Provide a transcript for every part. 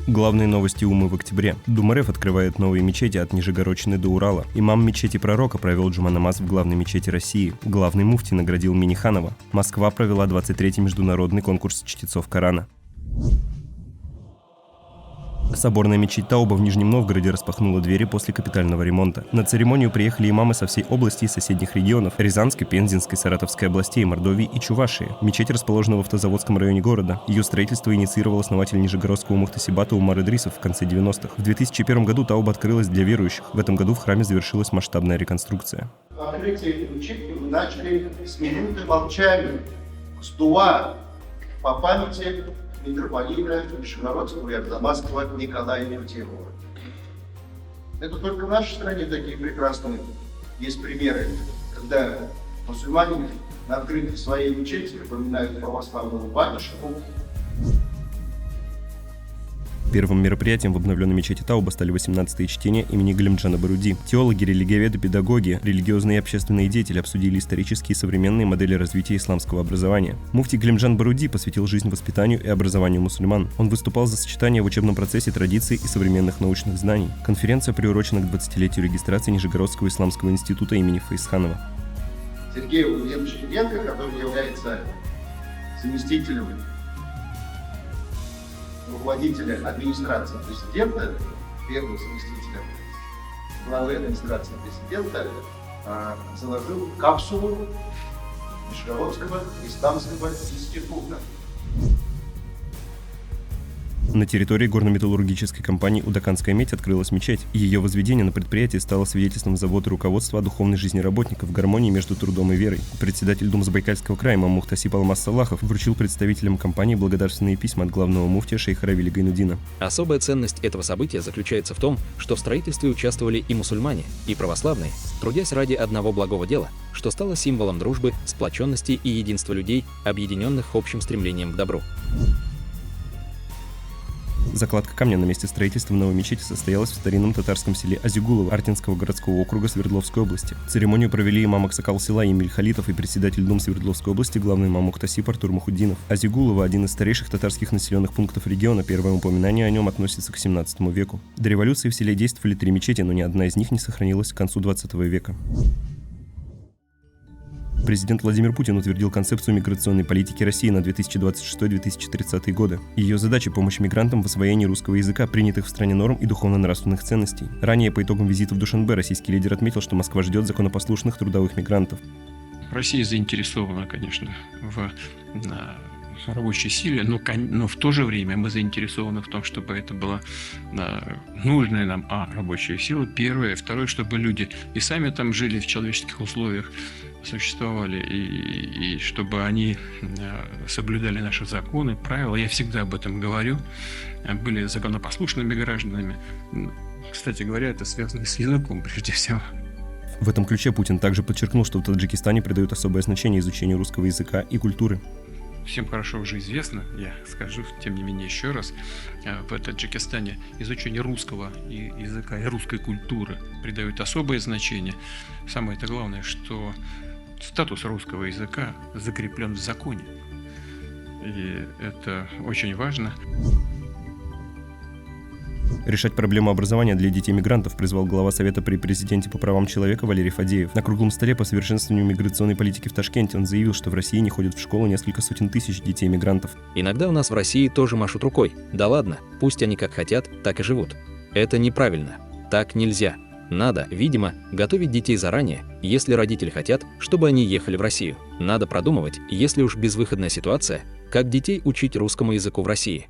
Главные новости Умы в октябре. Дума РФ открывает новые мечети от Нижегородчины до Урала. Имам мечети Пророка провел джума-намаз в главной мечети России. Главный муфти наградил Минниханова. Москва провела 23-й международный конкурс чтецов Корана. Соборная мечеть Тауба в Нижнем Новгороде распахнула двери после капитального ремонта. На церемонию приехали имамы со всей области и соседних регионов – Рязанской, Пензенской, Саратовской областей, Мордовии и Чувашии. Мечеть расположена в автозаводском районе города. Ее строительство инициировал основатель Нижегородского мухтасибата Умар Идрисов в конце 90-х. В 2001 году Тауба открылась для верующих. В этом году в храме завершилась масштабная реконструкция. Открытие этой мечети мы начали с минуты молчания, с дуа по памяти митрополита Нижегородского и Арзамасского Николая Нефтемова. Это только в нашей стране такие прекрасные есть примеры, когда мусульмане на открытии своей мечети упоминают православного батюшку. Первым мероприятием в обновленной мечети Тауба стали 18-е чтения имени Галимджана Баруди. Теологи, религиоведы, педагоги, религиозные и общественные деятели обсудили исторические и современные модели развития исламского образования. Муфти Галимджан Баруди посвятил жизнь воспитанию и образованию мусульман. Он выступал за сочетание в учебном процессе традиций и современных научных знаний. Конференция приурочена к 20-летию регистрации Нижегородского исламского института имени Фаизханова. Сергей Владимирович Ильенко, который является заместителем руководителя администрации президента, первого заместителя главы администрации президента, заложил капсулу Нижегородского исламского института. На территории горно-металлургической компании «Удаканская медь» открылась мечеть. Ее возведение на предприятии стало свидетельством заботы руководства о духовной жизни работников в гармонии между трудом и верой. Председатель Думы Забайкальского края имам Мухтасиб Алмаз Салахов вручил представителям компании благодарственные письма от главного муфтия шейха Равиля Гайнуддина. Особая ценность этого события заключается в том, что в строительстве участвовали и мусульмане, и православные, трудясь ради одного благого дела, что стало символом дружбы, сплоченности и единства людей, объединенных общим стремлением к добру. Закладка камня на месте строительства новой мечети состоялась в старинном татарском селе Азигулово Артинского городского округа Свердловской области. Церемонию провели имам Аксакал села Эмиль Халитов и председатель Дум Свердловской области, главный имам Мухтасиб Артур Мухуддинов. Азигулово – один из старейших татарских населенных пунктов региона, первое упоминание о нем относится к 17 веку. До революции в селе действовали 3 мечети, но ни одна из них не сохранилась к концу 20 века. Президент Владимир Путин утвердил концепцию миграционной политики России на 2026-2030 годы. Ее задача – помощь мигрантам в освоении русского языка, принятых в стране норм и духовно-нравственных ценностей. Ранее по итогам визита в Душанбе российский лидер отметил, что Москва ждет законопослушных трудовых мигрантов. Россия заинтересована, конечно, в рабочей силе, но в то же время мы заинтересованы в том, чтобы это была нужная нам рабочая сила, первое, второе, чтобы люди и сами там жили в человеческих условиях, существовали, и чтобы они соблюдали наши законы, правила. Я всегда об этом говорю, были законопослушными гражданами. Кстати говоря, это связано с языком прежде всего. В этом ключе Путин также подчеркнул, что в Таджикистане придают особое значение изучению русского языка и культуры. Всем хорошо уже известно, я скажу, тем не менее, еще раз, в Таджикистане изучение русского языка и русской культуры придают особое значение. Самое-то главное, что статус русского языка закреплен в законе. И это очень важно. Решать проблему образования для детей-мигрантов призвал глава Совета при президенте по правам человека Валерий Фадеев. На круглом столе по совершенствованию миграционной политики в Ташкенте он заявил, что в России не ходят в школу несколько сотен тысяч детей-мигрантов. Иногда у нас в России тоже машут рукой. Да ладно, пусть они как хотят, так и живут. Это неправильно. Так нельзя. Надо, видимо, готовить детей заранее, если родители хотят, чтобы они ехали в Россию. Надо продумывать, если уж безвыходная ситуация, как детей учить русскому языку в России.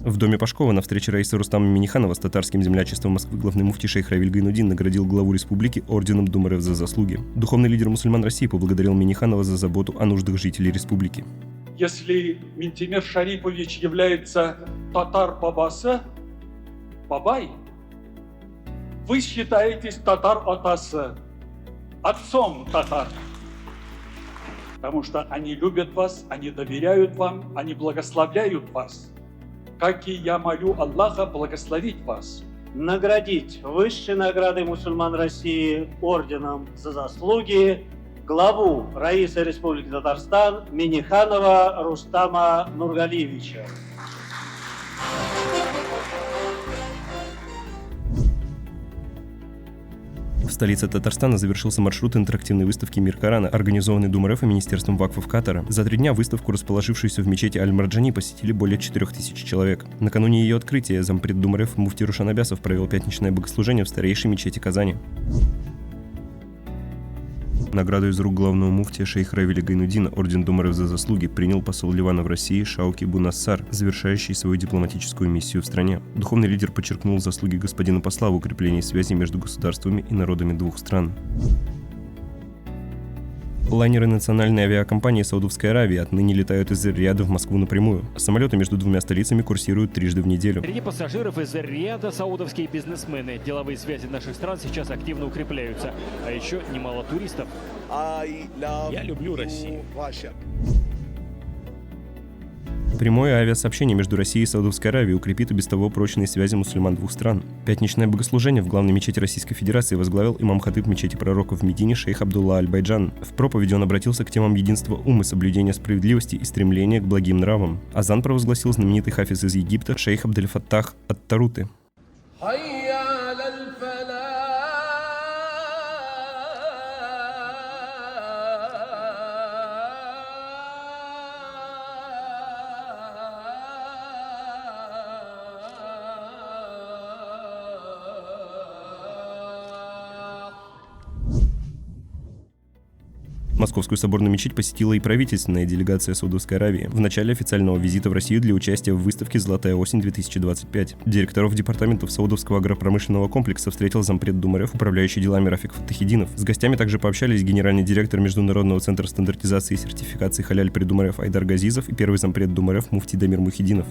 В доме Пашкова на встрече Раисы Рустама Минниханова с татарским землячеством Москвы главный муфти шейх Равиль Гайнуддин наградил главу республики орденом Думы РФ за заслуги. Духовный лидер мусульман России поблагодарил Минниханова за заботу о нуждах жителей республики. Если Минтимер Шарипович является татар бабасы, бабай, вы считаетесь татар атасы, отцом татар. Потому что они любят вас, они доверяют вам, они благословляют вас. Как и я молю Аллаха благословить вас. Наградить высшей наградой мусульман России орденом за заслуги главу Раисы Республики Татарстан Миниханова Рустама Нургалиевича. В столице Татарстана завершился маршрут интерактивной выставки «Мир Корана», организованный Дум РФ и Министерством вакфов Катара. За 3 дня выставку, расположившуюся в мечети Аль-Марджани, посетили более 4000 человек. Накануне ее открытия зампред Дум РФ муфти Рушан Абясов провел пятничное богослужение в старейшей мечети Казани. Награду из рук главного муфтия шейха Равиля Гайнуддина, орден Дум РФ за заслуги, принял посол Ливана в России Шауки Бунассар, завершающий свою дипломатическую миссию в стране. Духовный лидер подчеркнул заслуги господина посла в укреплении связей между государствами и народами двух стран. Лайнеры национальной авиакомпании Саудовской Аравии отныне летают из Эр-Рияда в Москву напрямую. Самолеты между двумя столицами курсируют 3 раза в неделю. Среди пассажиров из Эр-Рияда саудовские бизнесмены. Деловые связи наших стран сейчас активно укрепляются. А еще немало туристов. Я люблю Россию. Прямое авиасообщение между Россией и Саудовской Аравией укрепит и без того прочные связи мусульман двух стран. Пятничное богослужение в главной мечети Российской Федерации возглавил имам-хатыб мечети пророков в Медине шейх Абдулла Аль-Байджан. В проповеди он обратился к темам единства умы, соблюдения справедливости и стремления к благим нравам. Азан провозгласил знаменитый хафиз из Египта шейх Абдель-Фаттах ат-Таруты. Московскую соборную мечеть посетила и правительственная делегация Саудовской Аравии в начале официального визита в Россию для участия в выставке «Золотая осень-2025». Директоров департаментов Саудовского агропромышленного комплекса встретил зампред Дум РФ, управляющий делами Рафик Фаттахидинов. С гостями также пообщались генеральный директор Международного центра стандартизации и сертификации халяль при Дум РФ Айдар Газизов и первый зампред Дум РФ муфти Дамир Мухиддинов.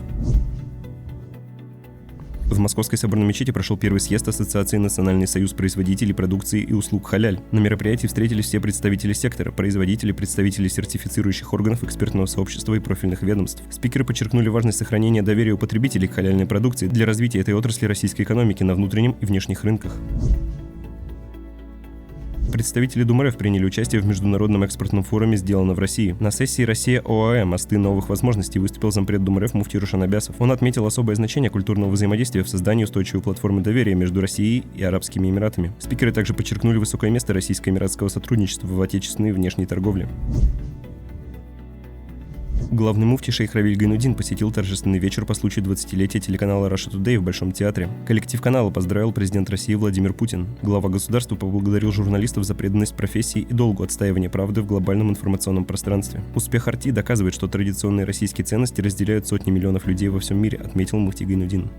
В Московской соборной мечети прошел первый съезд Ассоциации Национальный союз производителей продукции и услуг халяль. На мероприятии встретились все представители сектора, производители, представители сертифицирующих органов, экспертного сообщества и профильных ведомств. Спикеры подчеркнули важность сохранения доверия у потребителей к халяльной продукции для развития этой отрасли российской экономики на внутреннем и внешних рынках. Представители Дум РФ приняли участие в международном экспортном форуме «Сделано в России». На сессии «Россия ОАЭ. Мосты новых возможностей» выступил зампред Дум РФ муфти Рушан Абясов. Он отметил особое значение культурного взаимодействия в создании устойчивой платформы доверия между Россией и Арабскими Эмиратами. Спикеры также подчеркнули высокое место российско-эмиратского сотрудничества в отечественной и внешней торговле. Главный муфти шейх Равиль Гайнуддин посетил торжественный вечер по случаю 20-летия телеканала Russia Today в Большом театре. Коллектив канала поздравил президент России Владимир Путин. Глава государства поблагодарил журналистов за преданность профессии и долгу отстаивания правды в глобальном информационном пространстве. Успех Арти доказывает, что традиционные российские ценности разделяют сотни миллионов людей во всем мире, отметил муфти Гайнуддин.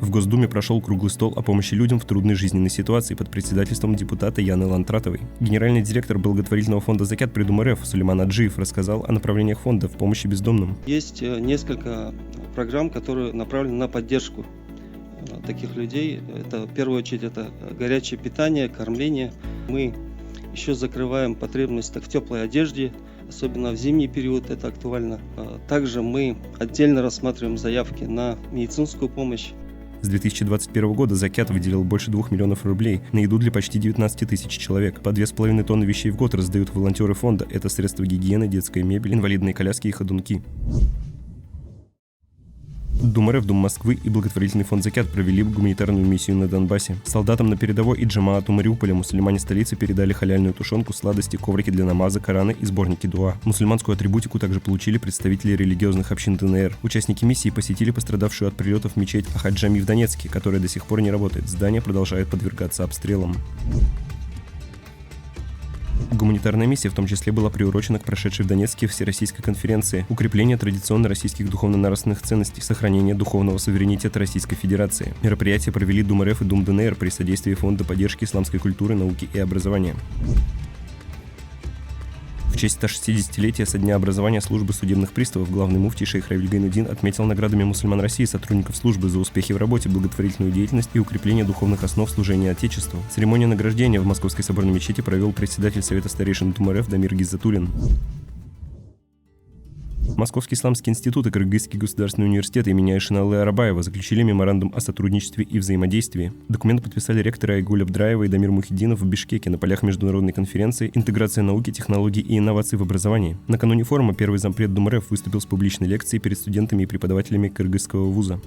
В Госдуме прошел круглый стол о помощи людям в трудной жизненной ситуации под председательством депутата Яны Лантратовой. Генеральный директор благотворительного фонда «Закят» при Дум РФ Сулейман Аджиев рассказал о направлениях фонда в помощи бездомным. Есть несколько программ, которые направлены на поддержку таких людей. Это, в первую очередь, это горячее питание, кормление. Мы еще закрываем потребность в теплой одежде, особенно в зимний период это актуально. Также мы отдельно рассматриваем заявки на медицинскую помощь. С 2021 года «Закят» выделил больше 2 миллионов рублей на еду для почти 19 тысяч человек. По 2,5 тонны вещей в год раздают волонтеры фонда. Это средства гигиены, детская мебель, инвалидные коляски и ходунки. Дум РФ, Дум Москвы и благотворительный фонд «Закят» провели гуманитарную миссию на Донбассе. Солдатам на передовой и джамаату Мариуполя мусульмане столицы передали халяльную тушенку, сладости, коврики для намаза, Кораны и сборники дуа. Мусульманскую атрибутику также получили представители религиозных общин ДНР. Участники миссии посетили пострадавшую от прилетов мечеть Ахад-Джами в Донецке, которая до сих пор не работает. Здание продолжает подвергаться обстрелам. Гуманитарная миссия в том числе была приурочена к прошедшей в Донецке Всероссийской конференции «Укрепление традиционно российских духовно-нравственных ценностей, сохранение духовного суверенитета Российской Федерации». Мероприятие провели Дум РФ и Дум ДНР при содействии Фонда поддержки исламской культуры, науки и образования. В честь 160-летия со дня образования службы судебных приставов главный муфти шейх Равиль Гайнуддин отметил наградами мусульман России сотрудников службы за успехи в работе, благотворительную деятельность и укрепление духовных основ служения Отечеству. Церемонию награждения в Московской соборной мечети провел председатель Совета старейшин Дум РФ Дамир Гиззатуллин. Московский исламский институт и Кыргызский государственный университет имени Айшиналы Арабаева заключили меморандум о сотрудничестве и взаимодействии. Документ подписали ректоры Айгуль Абдраева и Дамир Мухиддинов в Бишкеке на полях международной конференции «Интеграция науки, технологий и инноваций в образовании». Накануне форума первый зампред ДумРФ выступил с публичной лекцией перед студентами и преподавателями кыргызского вуза.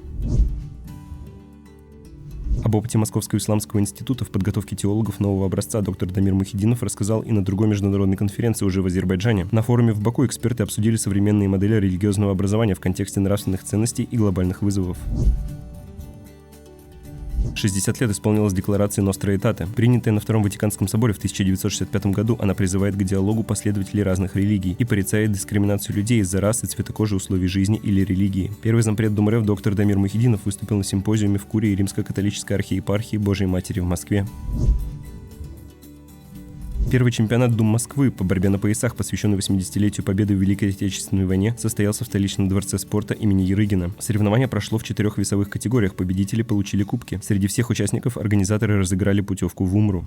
Об опыте Московского исламского института в подготовке теологов нового образца доктор Дамир Мухиддинов рассказал и на другой международной конференции уже в Азербайджане. На форуме в Баку эксперты обсудили современные модели религиозного образования в контексте нравственных ценностей и глобальных вызовов. 60 лет исполнилась декларация Ностра Этате. Принятая на Втором Ватиканском соборе в 1965 году, она призывает к диалогу последователей разных религий и порицает дискриминацию людей из-за расы, цвета кожи, условий жизни или религии. Первый зампред ДумРФ доктор Дамир Мухиддинов выступил на симпозиуме в Курии Римско-католической архиепархии Божией Матери в Москве. Первый чемпионат Дум Москвы по борьбе на поясах, посвященный 80-летию победы в Великой Отечественной войне, состоялся в столичном дворце спорта имени Ярыгина. Соревнование прошло в 4 весовых категориях, победители получили кубки. Среди всех участников организаторы разыграли путевку в Умру.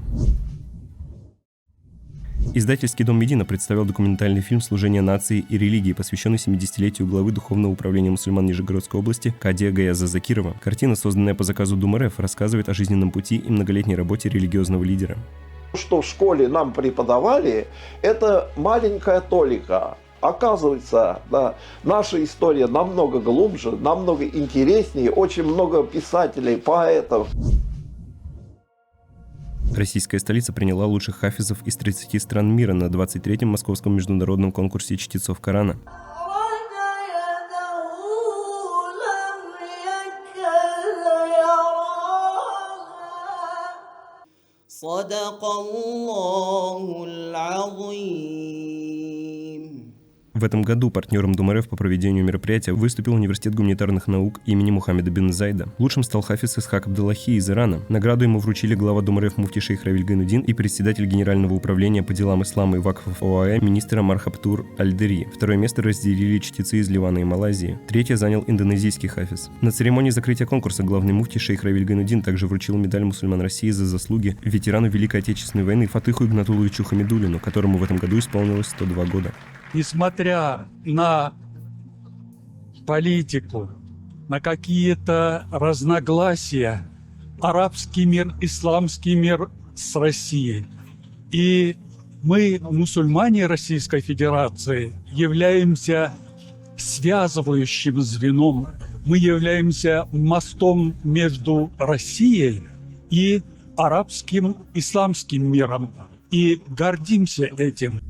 Издательский дом Медина представил документальный фильм «Служение нации и религии», посвященный 70-летию главы Духовного управления мусульман Нижегородской области Кадия Гаяза Закирова. Картина, созданная по заказу ДумРФ, рассказывает о жизненном пути и многолетней работе религиозного лидера. Что в школе нам преподавали, это маленькая толика. Оказывается, да, наша история намного глубже, намного интереснее, очень много писателей, поэтов. Российская столица приняла лучших хафизов из 30 стран мира на 23-м Московском международном конкурсе чтецов Корана. صدق الله العظيم. В этом году партнером ДумРФ по проведению мероприятия выступил Университет гуманитарных наук имени Мухаммеда бин Зайда. Лучшим стал хафиз Исхак Абдаллахи из Ирана. Награду ему вручили глава ДумРФ муфти шейх Равиль Гайнуддин и председатель Генерального управления по делам ислама и вакфов ОАЭ министр Амар Хаптур Аль-Дери. Второе место разделили чтецы из Ливана и Малайзии. Третье занял индонезийский хафиз. На церемонии закрытия конкурса главный муфти шейх Равиль Гайнуддин также вручил медаль мусульман России за заслуги ветерану Великой Отечественной войны Фатыху Игнатулловичу Хамидуллину, которому в этом году исполнилось 102 года. Несмотря на политику, на какие-то разногласия, арабский мир, исламский мир с Россией. И мы, мусульмане Российской Федерации, являемся связывающим звеном. Мы являемся мостом между Россией и арабским исламским миром. И гордимся этим.